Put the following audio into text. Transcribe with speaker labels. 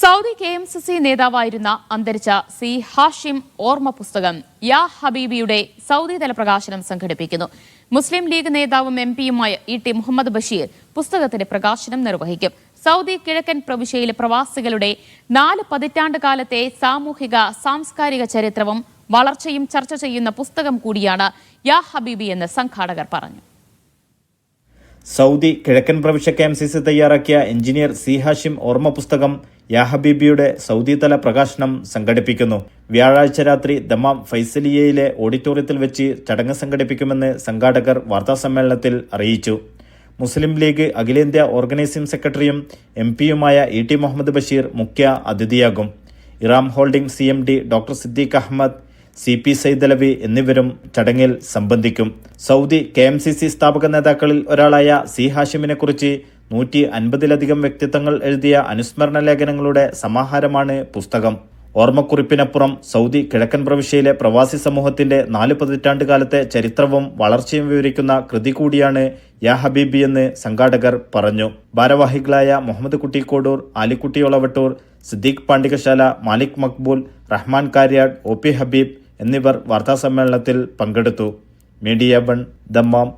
Speaker 1: Saudi KMCC നേതാവായിരുന്ന അന്തരിച്ച C Hashim ഓർമ്മ പുസ്തകം യാ ഹബീബിയുടെ സൗദി തല പ്രകാശനം സംഘടിപ്പിക്കുന്നു. മുസ്ലിം ലീഗ് നേതാവും MP-യുമായ E.T. മുഹമ്മദ് ബഷീർ പുസ്തകത്തിന്റെ പ്രകാശനം നിർവഹിക്കും. സൗദി കിഴക്കൻ പ്രവിശ്യയിലെ പ്രവാസികളുടെ 4 പതിറ്റാണ്ട് കാലത്തെ സാമൂഹിക സാംസ്കാരിക ചരിത്രവും വളർച്ചയും ചർച്ച ചെയ്യുന്ന പുസ്തകം കൂടിയാണ് യാ ഹബീബി എന്ന് സംഘാടകർ പറഞ്ഞു.
Speaker 2: സൗദി കിഴക്കൻ പ്രവിശ്യ KMCC തയ്യാറാക്കിയ എഞ്ചിനീയർ സി ഹാഷിം ഓർമ്മ പുസ്തകം യാ ഹബീബിയുടെ സൗദി തല പ്രകാശനം സംഘടിപ്പിക്കുന്നു. വ്യാഴാഴ്ച രാത്രി ദമാം ഫൈസലിയയിലെ ഓഡിറ്റോറിയത്തിൽ വെച്ച് ചടങ്ങ് സംഘടിപ്പിക്കുമെന്ന് സംഘാടകർ വാർത്താസമ്മേളനത്തിൽ അറിയിച്ചു. മുസ്ലിം ലീഗ് അഖിലേന്ത്യാ ഓർഗനൈസിംഗ് സെക്രട്ടറിയും MP-യുമായ E.T. മുഹമ്മദ് ബഷീർ മുഖ്യ അതിഥിയാകും. Eram holding CMD doctor Siddique Ahmed, CP Saidalavi എന്നിവരും ചടങ്ങിൽ സംബന്ധിക്കും. സൗദി KMCC സ്ഥാപക നേതാക്കളിൽ ഒരാളായ സി ഹാഷിമിനെ കുറിച്ച് 150-ലധികം വ്യക്തിത്വങ്ങൾ എഴുതിയ അനുസ്മരണ ലേഖനങ്ങളുടെ സമാഹാരമാണ് പുസ്തകം. ഓർമ്മക്കുറിപ്പിനപ്പുറം സൗദി കിഴക്കൻ പ്രവിശ്യയിലെ പ്രവാസി സമൂഹത്തിന്റെ 4 പതിറ്റാണ്ട് കാലത്തെ ചരിത്രവും വളർച്ചയും വിവരിക്കുന്ന കൃതി കൂടിയാണ് യാ ഹബീബി എന്ന് സംഘാടകർ പറഞ്ഞു. ഭാരവാഹികളായ മുഹമ്മദ് കുട്ടിക്കോടൂർ, ആലിക്കുട്ടി ഒളവട്ടൂർ, സിദ്ദീഖ് പാണ്ടികശാല, മാലിക് മക്ബൂൽ, റഹ്മാൻ കാര്യാട്, OP ഹബീബ് എന്നിവർ വാർത്താസമ്മേളനത്തിൽ പങ്കെടുത്തു. Media 1 Dammam.